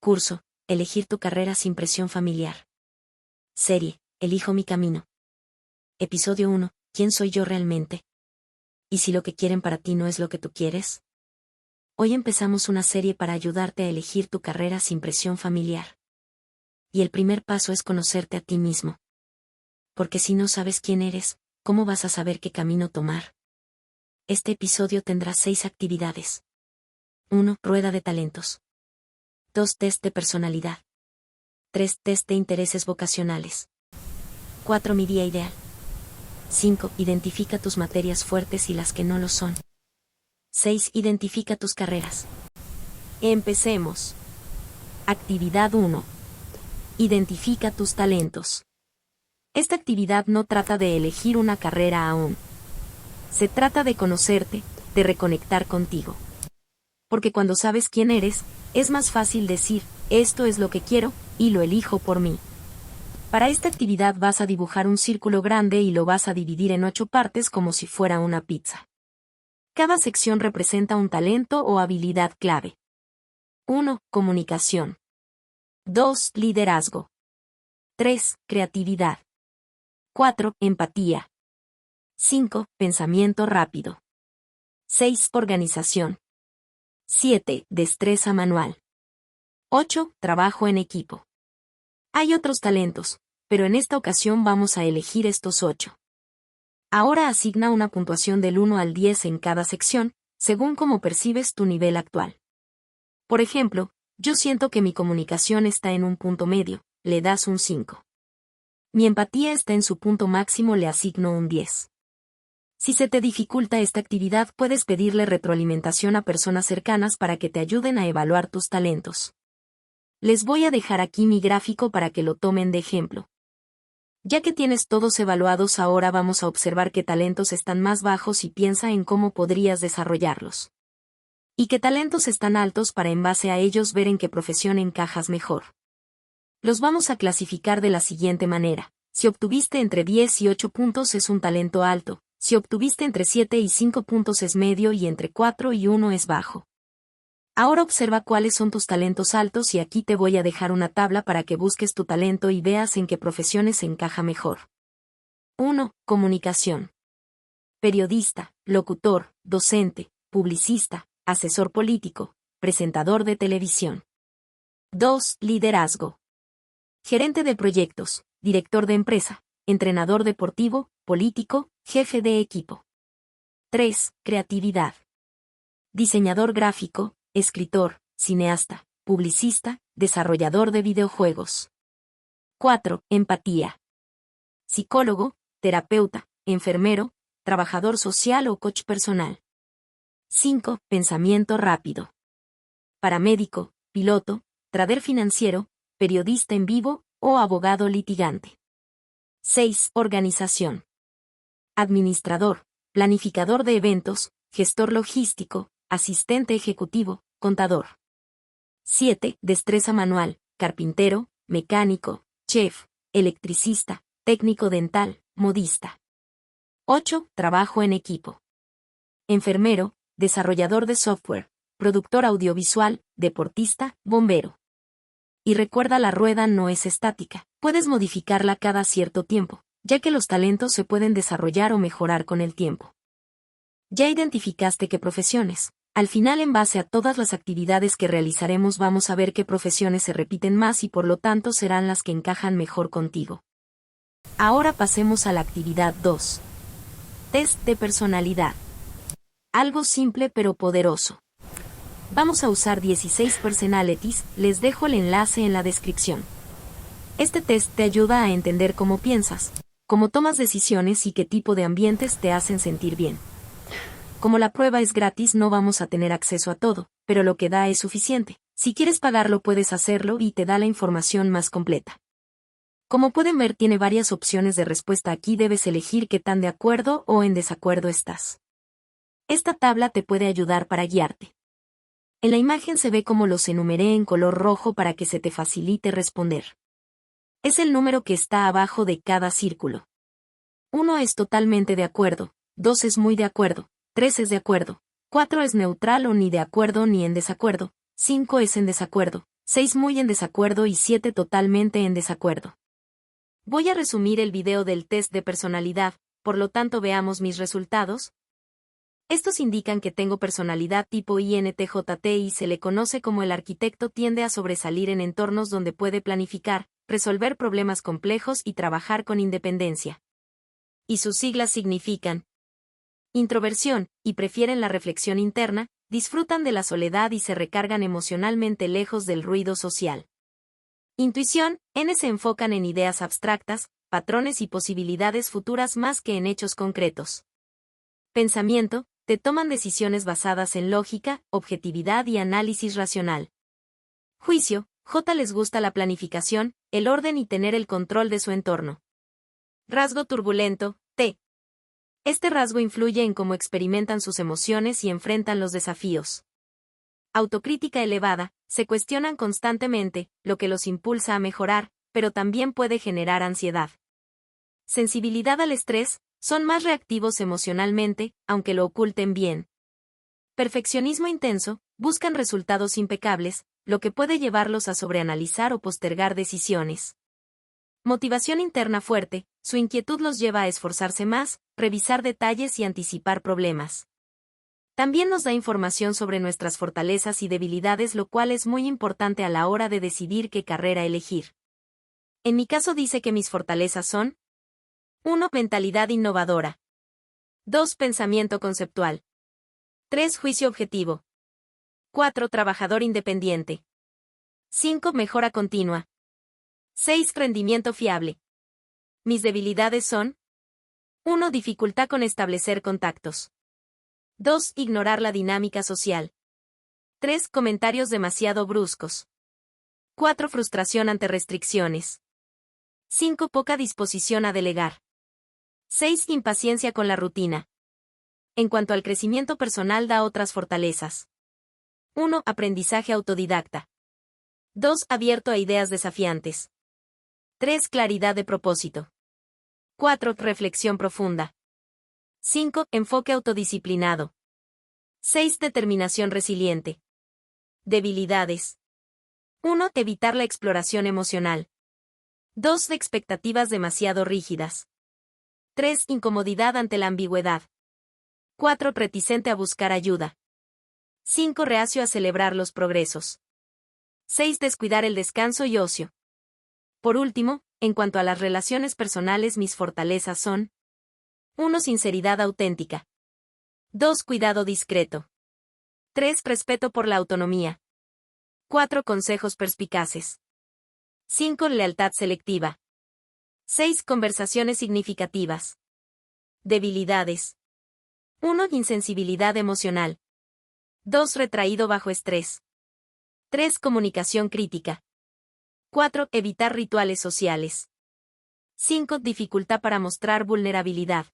Curso, elegir tu carrera sin presión familiar. Serie, elijo mi camino. Episodio 1, ¿quién soy yo realmente? ¿Y si lo que quieren para ti no es lo que tú quieres? Hoy empezamos una serie para ayudarte a elegir tu carrera sin presión familiar. Y el primer paso es conocerte a ti mismo. Porque si no sabes quién eres, ¿cómo vas a saber qué camino tomar? Este episodio tendrá 6 actividades. 1. Rueda de talentos. 2. Test de personalidad. 3. Test de intereses vocacionales. 4. Mi día ideal. 5. Identifica tus materias fuertes y las que no lo son. 6. Identifica tus carreras. Empecemos. Actividad 1. Identifica tus talentos. Esta actividad no trata de elegir una carrera aún. Se trata de conocerte, de reconectar contigo. Porque cuando sabes quién eres, es más fácil decir, esto es lo que quiero, y lo elijo por mí. Para esta actividad vas a dibujar un círculo grande y lo vas a dividir en 8 partes como si fuera una pizza. Cada sección representa un talento o habilidad clave. 1. Comunicación. 2. Liderazgo. 3. Creatividad. 4. Empatía. 5. Pensamiento rápido. 6. Organización. 7. Destreza manual. 8. Trabajo en equipo. Hay otros talentos, pero en esta ocasión vamos a elegir estos 8. Ahora asigna una puntuación del 1 al 10 en cada sección, según cómo percibes tu nivel actual. Por ejemplo, yo siento que mi comunicación está en un punto medio, le das un 5. Mi empatía está en su punto máximo, le asigno un 10. Si se te dificulta esta actividad, puedes pedirle retroalimentación a personas cercanas para que te ayuden a evaluar tus talentos. Les voy a dejar aquí mi gráfico para que lo tomen de ejemplo. Ya que tienes todos evaluados, ahora vamos a observar qué talentos están más bajos y piensa en cómo podrías desarrollarlos. Y qué talentos están altos para en base a ellos ver en qué profesión encajas mejor. Los vamos a clasificar de la siguiente manera. Si obtuviste entre 10 y 8 puntos es un talento alto. Si obtuviste entre 7 y 5 puntos es medio y entre 4 y 1 es bajo. Ahora observa cuáles son tus talentos altos y aquí te voy a dejar una tabla para que busques tu talento y veas en qué profesiones se encaja mejor. 1. Comunicación. Periodista, locutor, docente, publicista, asesor político, presentador de televisión. 2. Liderazgo. Gerente de proyectos, director de empresa, entrenador deportivo, político, jefe de equipo. 3. Creatividad. Diseñador gráfico, escritor, cineasta, publicista, desarrollador de videojuegos. 4. Empatía. Psicólogo, terapeuta, enfermero, trabajador social o coach personal. 5. Pensamiento rápido. Paramédico, piloto, trader financiero, periodista en vivo o abogado litigante. 6. Organización. Administrador, planificador de eventos, gestor logístico, asistente ejecutivo, contador. 7. Destreza manual, carpintero, mecánico, chef, electricista, técnico dental, modista. 8. Trabajo en equipo. Enfermero, desarrollador de software, productor audiovisual, deportista, bombero. Y recuerda, la rueda no es estática, puedes modificarla cada cierto tiempo, ya que los talentos se pueden desarrollar o mejorar con el tiempo. Ya identificaste qué profesiones. Al final, en base a todas las actividades que realizaremos, vamos a ver qué profesiones se repiten más y por lo tanto serán las que encajan mejor contigo. Ahora pasemos a la actividad 2. Test de personalidad. Algo simple pero poderoso. Vamos a usar 16 personalities, les dejo el enlace en la descripción. Este test te ayuda a entender cómo piensas, cómo tomas decisiones y qué tipo de ambientes te hacen sentir bien. Como la prueba es gratis, no vamos a tener acceso a todo, pero lo que da es suficiente. Si quieres pagarlo puedes hacerlo y te da la información más completa. Como pueden ver, tiene varias opciones de respuesta. Aquí debes elegir qué tan de acuerdo o en desacuerdo estás. Esta tabla te puede ayudar para guiarte. En la imagen se ve cómo los enumeré en color rojo para que se te facilite responder. Es el número que está abajo de cada círculo. 1 es totalmente de acuerdo, 2 es muy de acuerdo, 3 es de acuerdo, 4 es neutral o ni de acuerdo ni en desacuerdo, 5 es en desacuerdo, 6 muy en desacuerdo y 7 totalmente en desacuerdo. Voy a resumir el video del test de personalidad, por lo tanto veamos mis resultados. Estos indican que tengo personalidad tipo INTJT y se le conoce como el arquitecto. Tiende a sobresalir en entornos donde puede planificar, resolver problemas complejos y trabajar con independencia. Y sus siglas significan introversión, y prefieren la reflexión interna, disfrutan de la soledad y se recargan emocionalmente lejos del ruido social. Intuición, N se enfocan en ideas abstractas, patrones y posibilidades futuras más que en hechos concretos. Pensamiento, te toman decisiones basadas en lógica, objetividad y análisis racional. Juicio, J les gusta la planificación, el orden y tener el control de su entorno. Rasgo turbulento, T. Este rasgo influye en cómo experimentan sus emociones y enfrentan los desafíos. Autocrítica elevada, se cuestionan constantemente, lo que los impulsa a mejorar, pero también puede generar ansiedad. Sensibilidad al estrés, son más reactivos emocionalmente, aunque lo oculten bien. Perfeccionismo intenso, buscan resultados impecables, lo que puede llevarlos a sobreanalizar o postergar decisiones. Motivación interna fuerte, su inquietud los lleva a esforzarse más, revisar detalles y anticipar problemas. También nos da información sobre nuestras fortalezas y debilidades, lo cual es muy importante a la hora de decidir qué carrera elegir. En mi caso dice que mis fortalezas son 1. Mentalidad innovadora. 2. Pensamiento conceptual. 3. Juicio objetivo. 4. Trabajador independiente. 5. Mejora continua. 6. Rendimiento fiable. Mis debilidades son 1. Dificultad con establecer contactos. 2. Ignorar la dinámica social. 3. Comentarios demasiado bruscos. 4. Frustración ante restricciones. 5. Poca disposición a delegar. 6. Impaciencia con la rutina. En cuanto al crecimiento personal, da otras fortalezas. 1. Aprendizaje autodidacta. 2. Abierto a ideas desafiantes. 3. Claridad de propósito. 4. Reflexión profunda. 5. Enfoque autodisciplinado. 6. Determinación resiliente. Debilidades. 1. Evitar la exploración emocional. 2. Expectativas demasiado rígidas. 3. Incomodidad ante la ambigüedad. 4. Reticente a buscar ayuda. 5. Reacio a celebrar los progresos. 6. Descuidar el descanso y ocio. Por último, en cuanto a las relaciones personales, mis fortalezas son 1. Sinceridad auténtica. 2. Cuidado discreto. 3. Respeto por la autonomía. 4. Consejos perspicaces. 5. Lealtad selectiva. 6. Conversaciones significativas. Debilidades. 1. Insensibilidad emocional. 2. Retraído bajo estrés. 3. Comunicación crítica. 4. Evitar rituales sociales. 5. Dificultad para mostrar vulnerabilidad.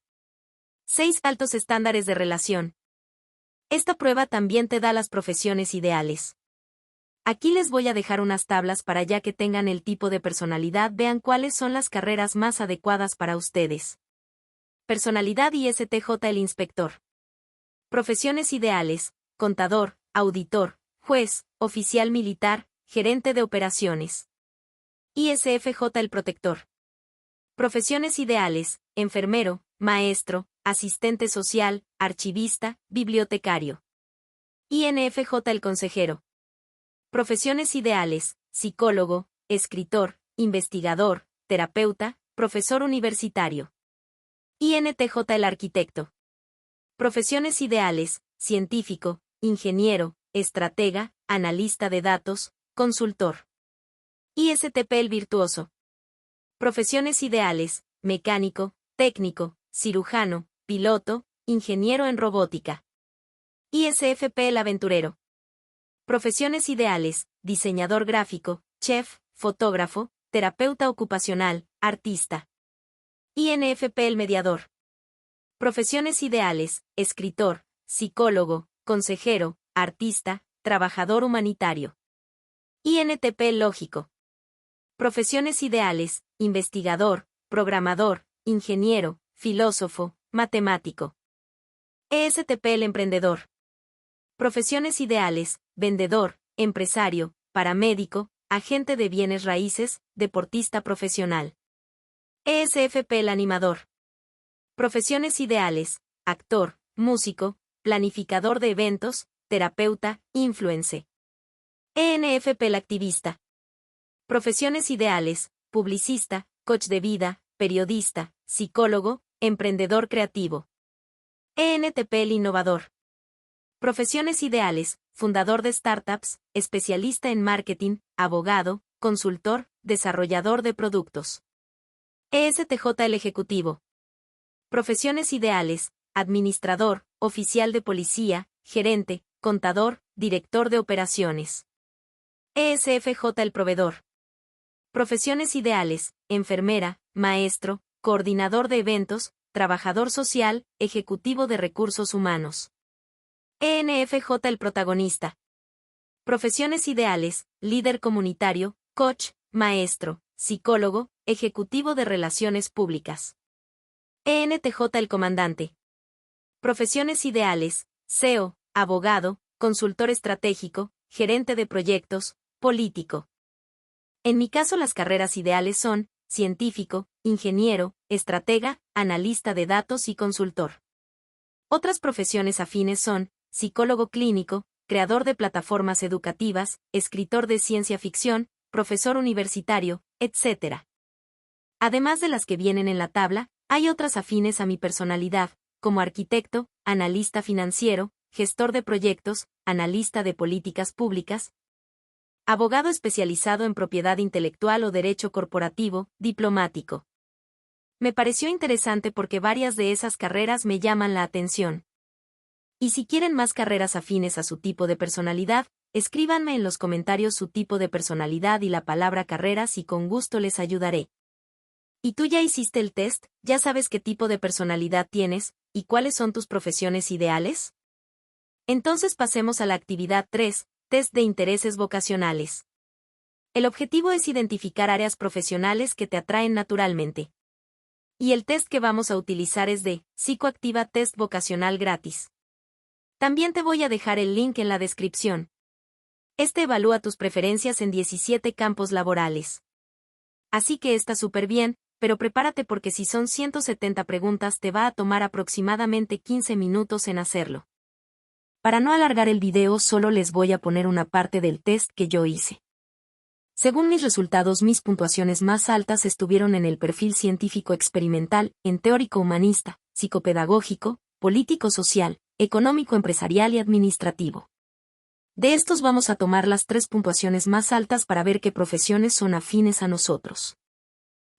6. Altos estándares de relación. Esta prueba también te da las profesiones ideales. Aquí les voy a dejar unas tablas para ya que tengan el tipo de personalidad, vean cuáles son las carreras más adecuadas para ustedes. Personalidad ISTJ. El inspector. Profesiones ideales: contador, auditor, juez, oficial militar, gerente de operaciones. ISFJ. El protector. Profesiones ideales: enfermero, maestro, asistente social, archivista, bibliotecario. INFJ. El consejero. Profesiones ideales: psicólogo, escritor, investigador, terapeuta, profesor universitario. INTJ. El arquitecto. Profesiones ideales: científico, ingeniero, estratega, analista de datos, consultor. ISTP. El virtuoso. Profesiones ideales: mecánico, técnico, cirujano, piloto, ingeniero en robótica. ISFP. El aventurero. Profesiones ideales: diseñador gráfico, chef, fotógrafo, terapeuta ocupacional, artista. INFP. El mediador. Profesiones ideales: escritor, psicólogo, consejero, artista, trabajador humanitario. INTP. El lógico. Profesiones ideales: investigador, programador, ingeniero, filósofo, matemático. ESTP. El emprendedor. Profesiones ideales: vendedor, empresario, paramédico, agente de bienes raíces, deportista profesional. ESFP el animador. Profesiones ideales: actor, músico, planificador de eventos, terapeuta, influencer. ENFP el activista. Profesiones ideales: publicista, coach de vida, periodista, psicólogo, emprendedor creativo. ENTP el innovador. Profesiones ideales: fundador de startups, especialista en marketing, abogado, consultor, desarrollador de productos. ESTJ el ejecutivo. Profesiones ideales: administrador, oficial de policía, gerente, contador, director de operaciones. ESFJ el proveedor. Profesiones ideales: enfermera, maestro, coordinador de eventos, trabajador social, ejecutivo de recursos humanos. ENFJ el protagonista. Profesiones ideales: líder comunitario, coach, maestro, psicólogo, ejecutivo de relaciones públicas. ENTJ el comandante. Profesiones ideales: CEO, abogado, consultor estratégico, gerente de proyectos, político. En mi caso las carreras ideales son científico, ingeniero, estratega, analista de datos y consultor. Otras profesiones afines son psicólogo clínico, creador de plataformas educativas, escritor de ciencia ficción, profesor universitario, etc. Además de las que vienen en la tabla, hay otras afines a mi personalidad, como arquitecto, analista financiero, gestor de proyectos, analista de políticas públicas, abogado especializado en propiedad intelectual o derecho corporativo, diplomático. Me pareció interesante porque varias de esas carreras me llaman la atención. Y si quieren más carreras afines a su tipo de personalidad, escríbanme en los comentarios su tipo de personalidad y la palabra carreras y con gusto les ayudaré. ¿Y tú ya hiciste el test? ¿Ya sabes qué tipo de personalidad tienes y cuáles son tus profesiones ideales? Entonces pasemos a la actividad 3, test de intereses vocacionales. El objetivo es identificar áreas profesionales que te atraen naturalmente. Y el test que vamos a utilizar es de Psicoactiva Test Vocacional gratis. También te voy a dejar el link en la descripción. Este evalúa tus preferencias en 17 campos laborales. Así que está súper bien, pero prepárate porque si son 170 preguntas te va a tomar aproximadamente 15 minutos en hacerlo. Para no alargar el video solo les voy a poner una parte del test que yo hice. Según mis resultados, mis puntuaciones más altas estuvieron en el perfil científico experimental, en teórico humanista, psicopedagógico, político social, económico empresarial y administrativo. De estos vamos a tomar las 3 puntuaciones más altas para ver qué profesiones son afines a nosotros.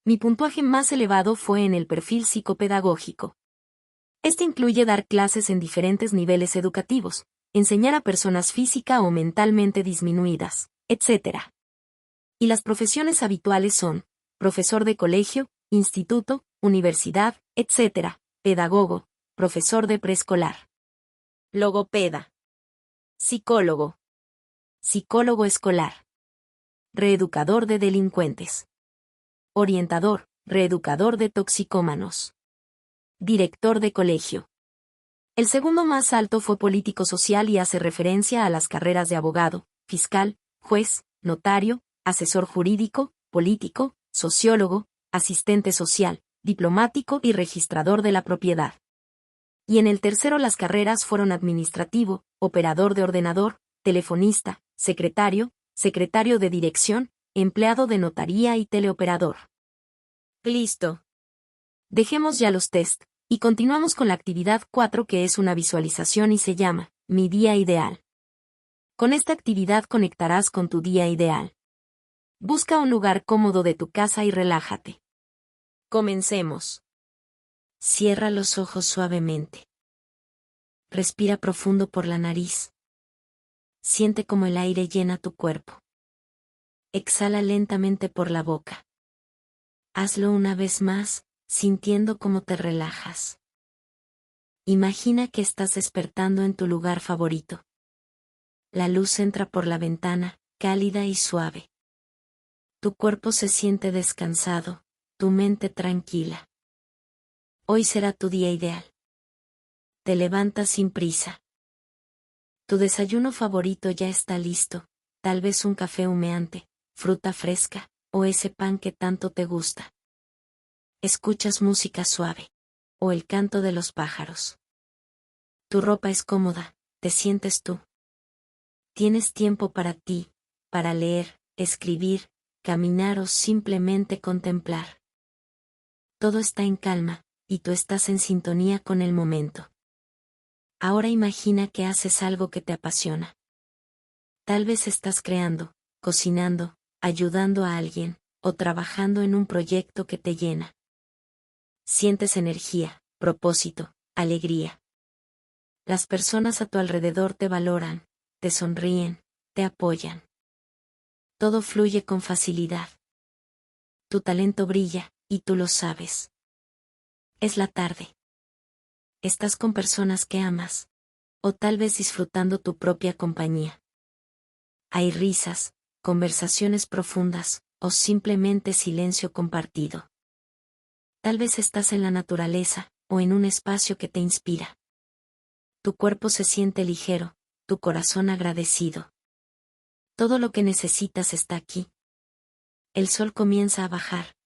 Mi puntaje más elevado fue en el perfil psicopedagógico. Este incluye dar clases en diferentes niveles educativos, enseñar a personas física o mentalmente disminuidas, etc. Y las profesiones habituales son profesor de colegio, instituto, universidad, etc., pedagogo, profesor de preescolar, logopeda, psicólogo, psicólogo escolar, reeducador de delincuentes, orientador, reeducador de toxicómanos, director de colegio. El segundo más alto fue político social y hace referencia a las carreras de abogado, fiscal, juez, notario, asesor jurídico, político, sociólogo, asistente social, diplomático y registrador de la propiedad. Y en el tercero las carreras fueron administrativo, operador de ordenador, telefonista, secretario, secretario de dirección, empleado de notaría y teleoperador. Listo. Dejemos ya los test, y continuamos con la actividad 4 que es una visualización y se llama, Mi día ideal. Con esta actividad conectarás con tu día ideal. Busca un lugar cómodo de tu casa y relájate. Comencemos. Cierra los ojos suavemente. Respira profundo por la nariz. Siente cómo el aire llena tu cuerpo. Exhala lentamente por la boca. Hazlo una vez más, sintiendo cómo te relajas. Imagina que estás despertando en tu lugar favorito. La luz entra por la ventana, cálida y suave. Tu cuerpo se siente descansado, tu mente tranquila. Hoy será tu día ideal. Te levantas sin prisa. Tu desayuno favorito ya está listo, tal vez un café humeante, fruta fresca, o ese pan que tanto te gusta. Escuchas música suave, o el canto de los pájaros. Tu ropa es cómoda, te sientes tú. Tienes tiempo para ti, para leer, escribir, caminar o simplemente contemplar. Todo está en calma, y tú estás en sintonía con el momento. Ahora imagina que haces algo que te apasiona. Tal vez estás creando, cocinando, ayudando a alguien, o trabajando en un proyecto que te llena. Sientes energía, propósito, alegría. Las personas a tu alrededor te valoran, te sonríen, te apoyan. Todo fluye con facilidad. Tu talento brilla, y tú lo sabes. Es la tarde. Estás con personas que amas, o tal vez disfrutando tu propia compañía. Hay risas, conversaciones profundas, o simplemente silencio compartido. Tal vez estás en la naturaleza, o en un espacio que te inspira. Tu cuerpo se siente ligero, tu corazón agradecido. Todo lo que necesitas está aquí. El sol comienza a bajar.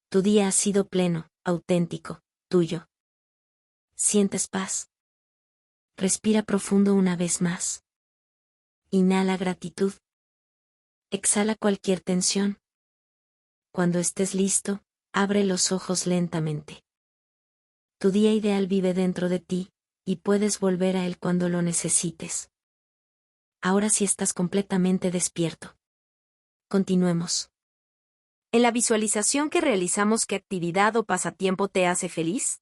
Tu día ha sido pleno, auténtico, tuyo. Sientes paz. Respira profundo una vez más. Inhala gratitud. Exhala cualquier tensión. Cuando estés listo, abre los ojos lentamente. Tu día ideal vive dentro de ti, y puedes volver a él cuando lo necesites. Ahora sí estás completamente despierto. Continuemos. En la visualización que realizamos, ¿qué actividad o pasatiempo te hace feliz?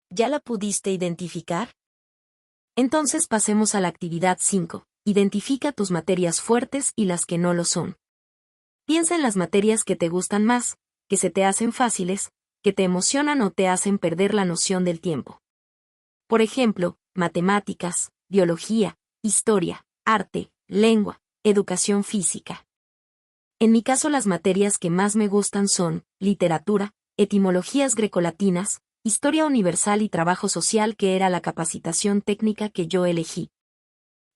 ¿Ya la pudiste identificar? Entonces pasemos a la actividad 5. Identifica tus materias fuertes y las que no lo son. Piensa en las materias que te gustan más, que se te hacen fáciles, que te emocionan o te hacen perder la noción del tiempo. Por ejemplo, matemáticas, biología, historia, arte, lengua, educación física. En mi caso, las materias que más me gustan son literatura, etimologías grecolatinas, historia universal y trabajo social, que era la capacitación técnica que yo elegí.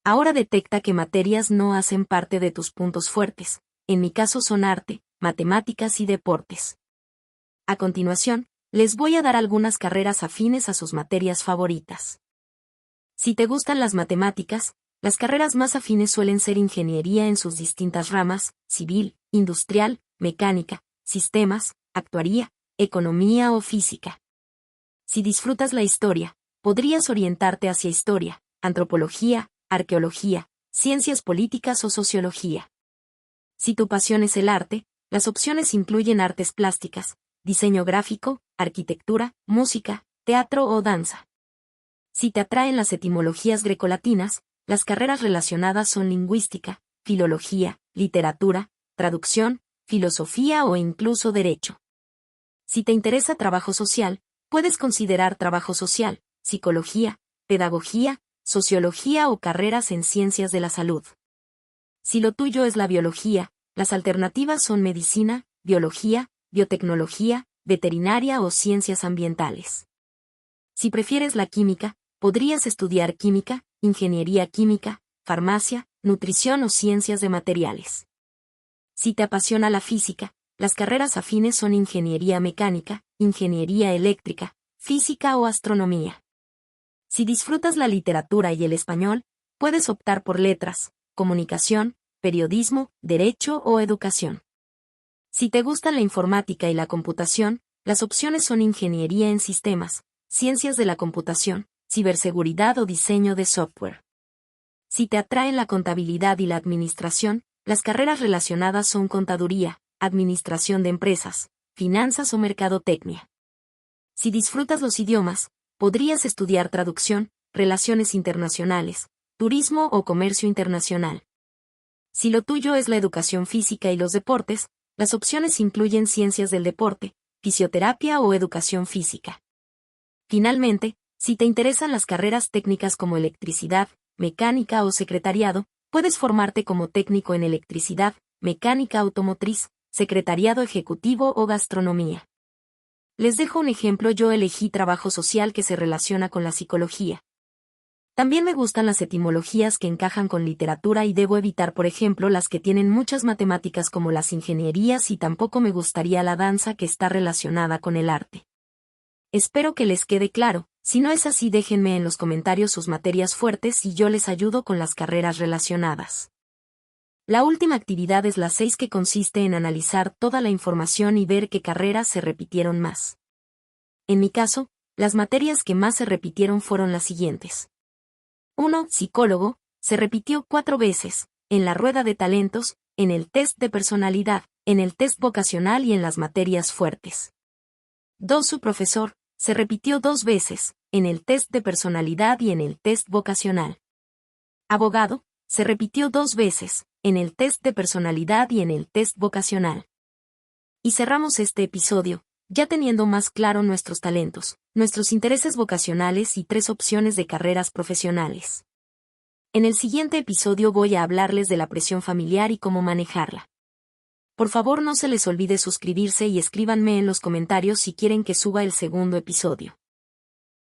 Ahora detecta qué materias no hacen parte de tus puntos fuertes. En mi caso son arte, matemáticas y deportes. A continuación, les voy a dar algunas carreras afines a sus materias favoritas. Si te gustan las matemáticas, las carreras más afines suelen ser ingeniería en sus distintas ramas, civil, industrial, mecánica, sistemas, actuaría, economía o física. Si disfrutas la historia, podrías orientarte hacia historia, antropología, arqueología, ciencias políticas o sociología. Si tu pasión es el arte, las opciones incluyen artes plásticas, diseño gráfico, arquitectura, música, teatro o danza. Si te atraen las etimologías grecolatinas, las carreras relacionadas son lingüística, filología, literatura, traducción, filosofía o incluso derecho. Si te interesa trabajo social, puedes considerar trabajo social, psicología, pedagogía, sociología o carreras en ciencias de la salud. Si lo tuyo es la biología, las alternativas son medicina, biología, biotecnología, veterinaria o ciencias ambientales. Si prefieres la química, podrías estudiar química, ingeniería química, farmacia, nutrición o ciencias de materiales. Si te apasiona la física, las carreras afines son ingeniería mecánica, ingeniería eléctrica, física o astronomía. Si disfrutas la literatura y el español, puedes optar por letras, comunicación, periodismo, derecho o educación. Si te gusta la informática y la computación, las opciones son ingeniería en sistemas, ciencias de la computación, ciberseguridad o diseño de software. Si te atraen la contabilidad y la administración, las carreras relacionadas son contaduría, administración de empresas, finanzas o mercadotecnia. Si disfrutas los idiomas, podrías estudiar traducción, relaciones internacionales, turismo o comercio internacional. Si lo tuyo es la educación física y los deportes, las opciones incluyen ciencias del deporte, fisioterapia o educación física. Finalmente, si te interesan las carreras técnicas como electricidad, mecánica o secretariado, puedes formarte como técnico en electricidad, mecánica automotriz, secretariado ejecutivo o gastronomía. Les dejo un ejemplo: yo elegí trabajo social, que se relaciona con la psicología. También me gustan las etimologías que encajan con literatura y debo evitar, por ejemplo, las que tienen muchas matemáticas como las ingenierías, y tampoco me gustaría la danza que está relacionada con el arte. Espero que les quede claro. Si no es así, déjenme en los comentarios sus materias fuertes y yo les ayudo con las carreras relacionadas. La última actividad es la 6, que consiste en analizar toda la información y ver qué carreras se repitieron más. En mi caso, las materias que más se repitieron fueron las siguientes. 1. Psicólogo, se repitió 4 veces, en la rueda de talentos, en el test de personalidad, en el test vocacional y en las materias fuertes. 2. Su profesor, se repitió 2 veces, en el test de personalidad y en el test vocacional. Abogado, se repitió 2 veces, en el test de personalidad y en el test vocacional. Y cerramos este episodio, ya teniendo más claro nuestros talentos, nuestros intereses vocacionales y 3 opciones de carreras profesionales. En el siguiente episodio voy a hablarles de la presión familiar y cómo manejarla. Por favor, no se les olvide suscribirse y escríbanme en los comentarios si quieren que suba el segundo episodio.